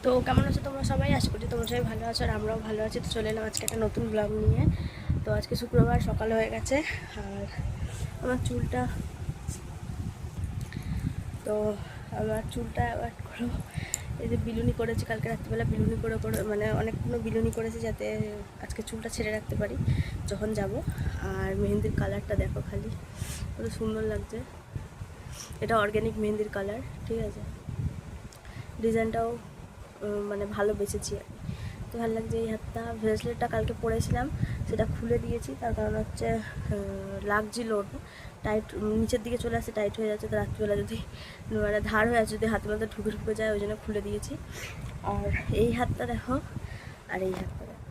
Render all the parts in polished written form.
তো কেমন আছো তোমরা সবাই? আশা করি তোমরা সবাই ভালো আছো আর আমরাও ভালো আছি। তো চলে এলাম আজকে একটা নতুন ব্লগ নিয়ে। তো আজকে শুক্রবার সকাল হয়ে গেছে আর আমার চুলটা আবার করো, এই যে বিলুনি করেছি কালকে রাত্রিবেলা, বিলুনি করে মানে অনেকগুলো বিলুনি করেছি যাতে আজকে চুলটা ছেড়ে রাখতে পারি যখন যাব। আর মেহেন্দির কালারটা দেখো, খালি কত সুন্দর লাগছে। এটা অর্গ্যানিক মেহেন্দির কালার, ঠিক আছে। ডিজাইনটাও মানে ভালো বেঁচেছি আর কি, তো ভালো লাগছে। এই হাতটা ব্রেসলেটটা কালকে পরেছিলাম, সেটা খুলে দিয়েছি, তার কারণ হচ্ছে লাগছিল ওটা টাইট, নিচের দিকে চলে আসে, টাইট হয়ে যাচ্ছে। তো রাত্রিবেলা যদি মানে ধার হয়ে আছে, যদি হাতের মধ্যে ঢুকে যায়, ওই জন্য খুলে দিয়েছি। আর এই হাতটা দেখো, আর এই হাতটা দেখো,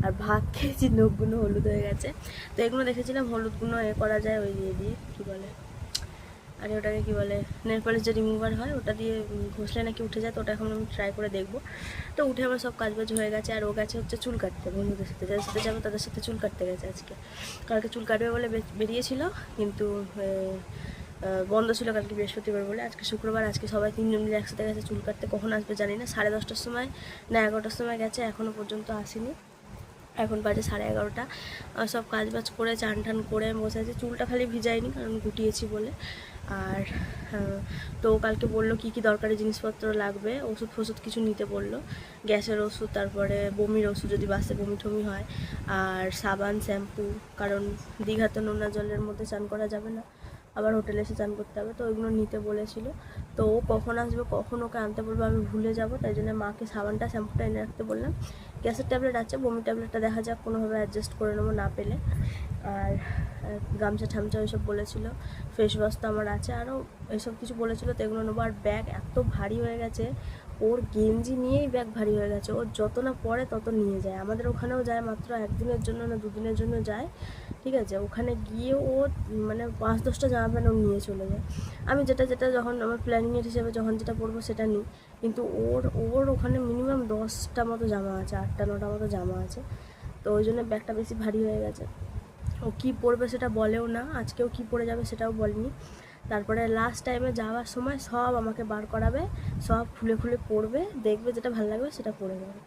আর ভাগ খেয়েছি, নখগুলো হলুদ হয়ে গেছে। তো এগুলো দেখেছিলাম হলুদগুলো করা যায় ওই দিয়ে কী বলে, আর ওটাকে কী বলে, নেল পলিশ যে রিমুভার হয়, ওটা দিয়ে ঘষলে নাকি উঠে যায়। তো ওটা এখন আমি ট্রাই করে দেখবো। তো উঠে আমার সব কাজবাজ হয়ে গেছে। আর ও গেছে হচ্ছে চুল কাটতে, বন্ধুদের সাথে যাদের সাথে যাবো তাদের সাথে চুল কাটতে গেছে আজকে। কালকে চুল কাটবে বলে বেরিয়েছিল, কিন্তু বন্ধ ছিল কালকে বৃহস্পতিবার বলে। আজকে শুক্রবার, আজকে সবাই তিনজন মিলে একসাথে গেছে চুল কাটতে। কখন আসবে জানি না, 10:30টার সময় না 11টার সময় গেছে, এখনও পর্যন্ত আসেনি। এখন বাজে 11:30। সব কাজ বাজ করে চান টান করে বসে আছি। চুলটা খালি ভিজাইনি, কারণ গুটিয়েছি বলে। আর তো কালকে বললো কী কী দরকারি জিনিসপত্র লাগবে, ওষুধ ফষুধ কিছু নিতে বললো, গ্যাসের ওষুধ, তারপরে বমির ওষুধ যদি বাসে বমি টমি হয়, আর সাবান, শ্যাম্পু, কারণ দীঘাতে নোনা জলের মধ্যে চান করা যাবে না, আবার হোটেলে এসে চান করতে হবে। তো ওইগুলো নিতে বলেছিল। তো ও কখন আসবে, কখন ওকে আনতে বলবো আমি ভুলে যাব, তাই জন্য মাকে সাবানটা শ্যাম্পুটা এনে রাখতে বললাম। গ্যাসের ট্যাবলেট আছে, বমি ট্যাবলেটটা দেখা যাক কোনোভাবে অ্যাডজাস্ট করে নেবো না পেলে। আর গামছা ঠামচা ওইসব বলেছিল, ফেস ওয়াশ তো আমার আছে, আরও এইসব কিছু বলেছিলো, তো এগুলো নেবো। আর ব্যাগ এত ভারী হয়ে গেছে, ওর গেঞ্জি নিয়েই ব্যাগ ভারী হয়ে গেছে। ও যত না পড়ে তত নিয়ে যায়। আমাদের ওখানেও যায়, মাত্র একদিনের জন্য না দুদিনের জন্য যায়, ঠিক আছে। ওখানে গিয়ে ও মানে 5-10টা জামা প্যান্ট ও নিয়ে চলে যায়। আমি যেটা যখন আমার প্ল্যানিংয়ের হিসেবে যখন যেটা পরবো সেটা নিই, কিন্তু ওর ওখানে মিনিমাম 10টা মতো জামা আছে, 8টা-9টা মতো জামা আছে। তো ওই জন্য ব্যাগটা বেশি ভারী হয়ে গেছে। ও কী পরবে সেটা বলেও না, আজকেও কী পরে যাবে সেটাও বলেনি। তারপরে লাস্ট টাইমে যাওয়ার সময় সব আমাকে বার করাবে, সব খুলে খুলে পরবে, দেখবে যেটা ভালো লাগবে সেটা পরে যাবে।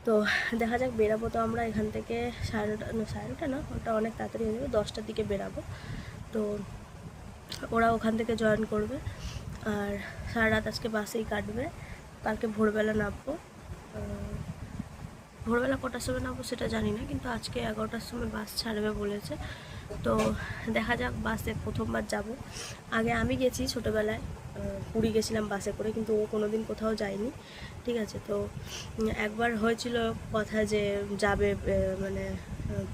তো দেখা যাক, বেরাবো তো আমরা এখান থেকে 9:30 না, ওটা অনেক তাড়াতাড়ি হয়ে যাবে, 10টার দিকে বেরাবো। তো ওরা ওখান থেকে জয়েন করবে, আর সারা রাত আজকে বাসেই কাটবে। কালকে ভোরবেলা নামবো। ভোরবেলা কটার সময় নামবো সেটা জানি না, কিন্তু আজকে 11টার সময় বাস ছাড়বে বলেছে। তো দেখা যাক, বাসে প্রথমবার যাব। আগে আমি গেছি ছোটোবেলায়, পুরী গেছিলাম বাসে করে, কিন্তু ও কোনো দিন কোথাও যায়নি, ঠিক আছে। তো একবার হয়েছিল কথা যে যাবে, মানে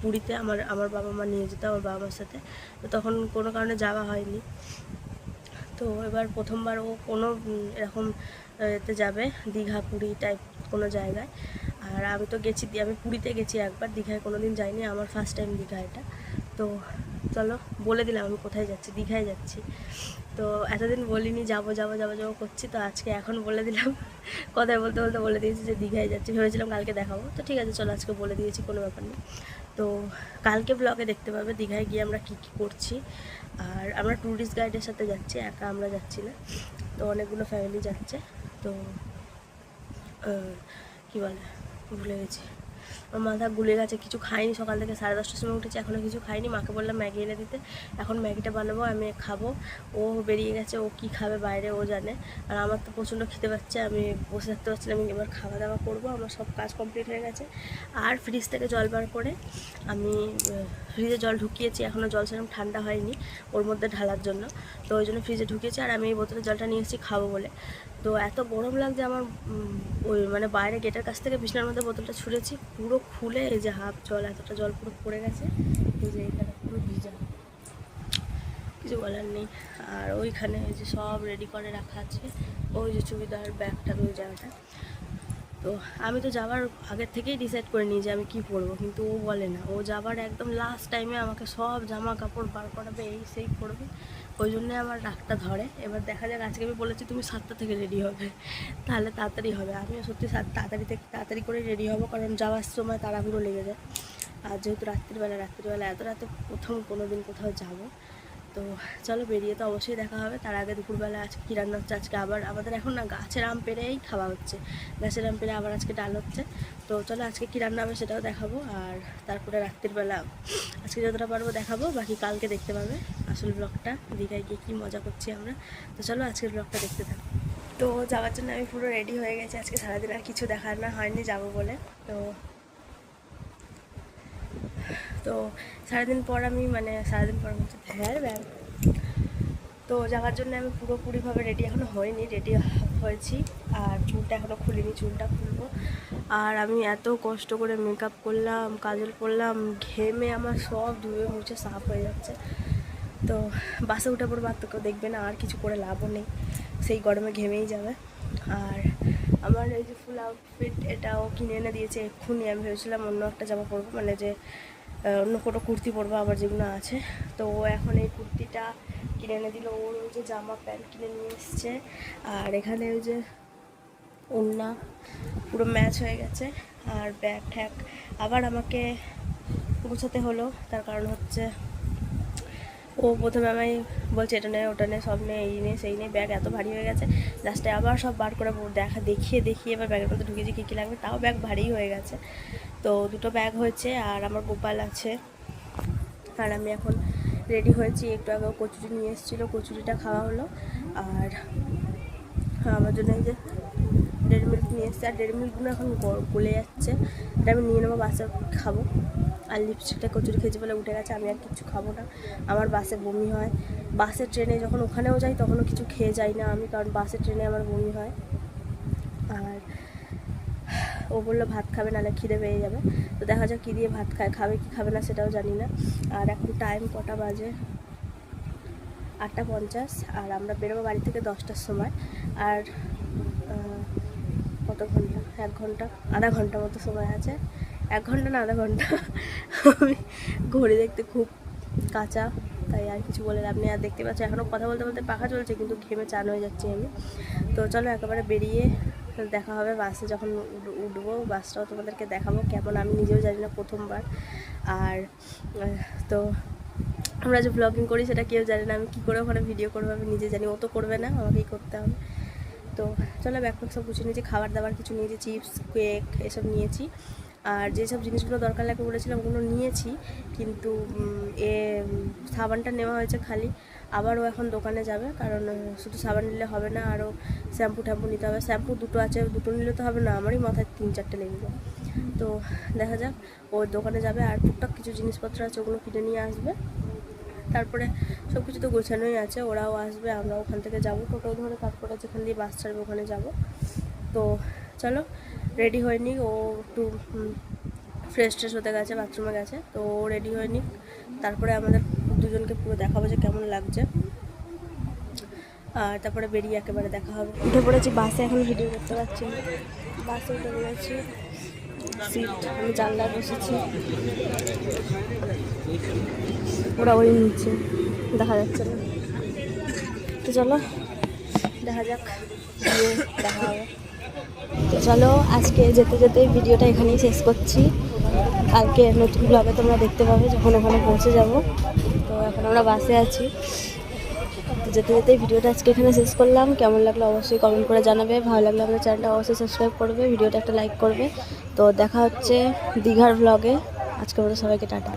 পুরীতে আমার বাবা মা নিয়ে যেত ওর বাবা মার সাথে, তো তখন কোনো কারণে যাওয়া হয়নি। তো এবার প্রথমবার ও কোনো এরকম এতে যাবে, দীঘা পুরী টাইপ কোনো জায়গায়। আর আমি তো গেছি, আমি পুরীতে গেছি একবার, দীঘায় কোনো দিন যাইনি, আমার ফার্স্ট টাইম দীঘা এটা। তো চলো, বলে দিলাম আমি কোথায় যাচ্ছি, দীঘায় যাচ্ছি। তো এতদিন বলিনি, যাবো করছি, তো আজকে এখন বলে দিলাম। কথায় বলতে বলতে বলে দিয়েছি যে দীঘায় যাচ্ছি। ভেবেছিলাম কালকে দেখাবো, তো ঠিক আছে চলো আজকে বলে দিয়েছি, কোনো ব্যাপার নেই। তো কালকে ব্লগে দেখতে পাবে দীঘায় গিয়ে আমরা কী কী করছি। আর আমরা ট্যুরিস্ট গাইডের সাথে যাচ্ছি, একা আমরা যাচ্ছি না। তো অনেকগুলো ফ্যামিলি যাচ্ছে। তো কী বলে, ভুলে গেছি, আমার মাথা গুলে গেছে। কিছু খাইনি সকাল থেকে, 10:30টার সময় উঠেছি, এখনও কিছু খাইনি। মাকে বললাম ম্যাগি এনে দিতে, এখন ম্যাগিটা বানাবো, আমি খাবো। ও বেরিয়ে গেছে, ও কী খাবে বাইরে ও জানে। আর আমার তো প্রচণ্ড খেতে পাচ্ছে, আমি বসে থাকতে পারছি না। আমি এবার খাওয়া দাওয়া করবো, আমার সব কাজ কমপ্লিট হয়ে গেছে। আর ফ্রিজ থেকে জল বার করে আমি ফ্রিজে জল ঢুকিয়েছি, এখনও জল সেরকম ঠান্ডা হয়নি ওর মধ্যে ঢালার জন্য, তো ওই জন্য ফ্রিজে ঢুকিয়েছি। আর আমি এই বোতলে জলটা নিয়ে এসেছি খাবো বলে। তো এত গরম লাগছে আমার, ওই মানে বাইরে গেটের কাছ থেকে বিছানার মধ্যে বোতলটা ছুঁড়েছি, পুরো খুলে এই যে হাফ জল, এতটা জল পুরো পড়ে গেছে, এই যে এইখানে পুরো ভিজা, কিছু বলার নেই। আর ওইখানে ওই যে সব রেডি করে রাখা আছে, ওই যে চুড়িদার ব্যাগটার ওই জায়গাটা। তো আমি তো যাওয়ার আগের থেকেই ডিসাইড করে নিই যে আমি কী পরবো, কিন্তু ও বলে না, ও যাবার একদম লাস্ট টাইমে আমাকে সব জামা কাপড় বার করাবে, এই সেই করবে, ওই জন্যে আমার রাগটা ধরে। এবার দেখা যাক, আজকে আমি বলেছি তুমি 7টা থেকে রেডি হবে, তাহলে তাড়াতাড়ি হবে। আমিও সত্যি তাড়াতাড়ি করে রেডি হব, কারণ যাওয়ার সময় তাড়াহুড়ো লেগে যায়। আর যেহেতু রাত্রিবেলা এত রাতে প্রথম কোনো দিন কোথাও যাব, তো চলো বেরিয়ে তো অবশ্যই দেখা হবে। তার আগে দুপুরবেলা আজকে কী রান্না হচ্ছে, আজকে আবার আমাদের এখন না গাছের আম পেড়েই খাওয়া হচ্ছে, গাছের আম পেড়ে আবার আজকে ডাল হচ্ছে। তো চলো আজকে কী রান্না হবে সেটাও দেখাবো, আর তারপরে রাত্রিবেলা আজকে যতটা পারবো দেখাবো, বাকি কালকে দেখতে পাবে আসল ব্লগটা, দীঘায় গিয়ে কী মজা করছি আমরা। তো চলো আজকের ব্লগটা দেখতে থাকো। তো যাওয়ার জন্য আমি পুরো রেডি হয়ে গেছি, আজকে সারাদিন আর কিছু দেখার না হয়নি যাবো বলে। তো সারাদিন পর আমি সারাদিন পর ব্যাগ তো যাওয়ার জন্য আমি পুরোপুরিভাবে রেডি এখনও হয়নি, রেডি হয়েছি আর চুলটা এখনও খুলিনি, চুলটা খুলবো। আর আমি এত কষ্ট করে মেকআপ করলাম, কাজল করলাম, ঘেমে আমার সব ধুয়ে মুছে সাফ হয়ে যাচ্ছে। তো বাসে উঠে পড়বো, আর তো কেউ দেখবে না, আর কিছু করে লাভও নেই, সেই গরমে ঘেমেই যাবে। আর আমার এই যে ফুল আউটফিট এটাও কিনে এনে দিয়েছে এক্ষুনি। আমি ভেবেছিলাম অন্য একটা জামা পরবো, যে অন্য কোনো কুর্তি পরবো আবার যেগুলো আছে। তো ও এখন এই কুর্তিটা কিনে এনে দিল, ওর ওই যে জামা প্যান্ট কিনে নিয়ে এসছে, আর এখানে ওই যে ওড়না পুরো ম্যাচ হয়ে গেছে। আর ব্যাগ ঠ্যাগ আবার আমাকে গুছাতে হলো, তার কারণ হচ্ছে ও প্রথমে আমায় বলছে এটা নেই ওটা নেই, সব নেই, এই নেই সেই নেই, ব্যাগ এত ভারী হয়ে গেছে। লাস্টে আবার সব বার করে দেখিয়ে এবার ব্যাগের মধ্যে ঢুকিয়েছি কী কী লাগবে, তাও ব্যাগ ভারী হয়ে গেছে। তো দুটো ব্যাগ হয়েছে, আর আমার গোপাল আছে। আর আমি এখন রেডি হয়েছি, একটু আগেও কচুরি নিয়ে এসেছিলো, কচুরিটা খাওয়া হলো। আর আমার জন্য এই যে ডেরি মিল্ক নিয়ে এসছে, আর ডেরি মিল্কগুলো এখন গলে যাচ্ছে, এটা আমি নিয়ে নেবো, বাসে খাবো। আর লিপস্টিকটা কচুরি খেয়েছি বলে উঠে গেছে, আমি আর কিছু খাবো না, আমার বাসে বমি হয়। বাসে ট্রেনে যখন ওখানেও যাই তখনও কিছু খেয়ে যাই না আমি, কারণ বাসে ট্রেনে আমার বমি হয়। আর ও বললো ভাত খাবে, নাহলে খিদে পেয়ে যাবে। তো দেখা যাক কী দিয়ে ভাত খাবে কি খাবে না সেটাও জানি না। আর এখন টাইম কটা বাজে, 8:50, আর আমরা বেরোবো বাড়ি থেকে 10টার সময়। আর কত ঘন্টা, 1 ঘন্টা আধা ঘন্টা মতো সময় আছে, 1 ঘন্টা না আধা ঘন্টা। আমি ঘড়ি দেখতে খুব কাঁচা, তাই আর কিছু বলে লাভ নেই। আর দেখতে পাচ্ছি এখনও কথা বলতে বলতে পাখা চলছে, কিন্তু ঘেমে চান হয়ে যাচ্ছি আমি। তো চলো একেবারে বেরিয়ে দেখা হবে বাসে, যখন উঠবো বাসটাও তোমাদেরকে দেখাবো কেমন, আমি নিজেও জানি না, প্রথমবার। আর তো আমরা যে ব্লগিং করি সেটা কেউ জানে না, আমি কী করে ওখানে ভিডিও করবো আমি নিজে জানি, ও তো করবে না, আমাকেই করতে হবে। তো চলো ব্যাকপ্যাক সব গুছিয়ে নিয়েছি, খাবার দাবার কিছু নিয়েছি, চিপস কেক এসব নিয়েছি। আর যেসব জিনিসগুলো দরকার লাগবে বলেছিলাম ওগুলো নিয়েছি, কিন্তু সাবানটা নেওয়া হয়েছে খালি। আবারও এখন দোকানে যাবে, কারণ শুধু সাবান নিলে হবে না, আরও শ্যাম্পু ট্যাম্পু নিতে হবে। শ্যাম্পু দুটো আছে, দুটো নিলে তো হবে না, আমারই মাথায় 3-4টে লেগে যায়। তো দেখা যাক, ও দোকানে যাবে, আর টুকটাক কিছু জিনিসপত্র আছে ওগুলো কিনে নিয়ে আসবে। তারপরে সব কিছু তো গোছানোই আছে, ওরাও আসবে, আমরা ওখান থেকে যাবো টোটো ধরে, তারপরে যেখান দিয়ে বাস ছাড়বে ওখানে যাব। তো চলো রেডি হয়নি, ও একটু ফ্রেশ ট্রেশ হতে গেছে, বাথরুমে গেছে, তো ও রেডি হয়নি। তারপরে আমাদের দুজনকে পুরো দেখাবো যে কেমন লাগছে, আর তারপরে বেরিয়ে একেবারে দেখা হবে। উঠে পড়েছি বাসে, এখন ভিডিও করতে পারছি না, বাসে উঠে পড়েছি, সিট আমি জানলায় বসেছি, ওরা ওই নিচ্ছে দেখা যাচ্ছে না। তো চলো দেখা যাক, দেখা হবে। তো চলো আজকে যেতে যেতেই ভিডিওটা এখানেই শেষ করছি, কালকে নতুন ব্লগে তোমরা দেখতে পাবে যখন ওখানে পৌঁছে যাব। তো এখন আমরা বাসে আছি, তো যেতে যেতেই ভিডিওটা আজকে এখানে শেষ করলাম। কেমন লাগলো অবশ্যই কমেন্ট করে জানাবে, ভালো লাগলে আমাদের চ্যানেলটা অবশ্যই সাবস্ক্রাইব করবে, ভিডিওটা একটা লাইক করবে। তো দেখা হচ্ছে দীঘার ব্লগে, আজকে মতো সবাইকে টাটা।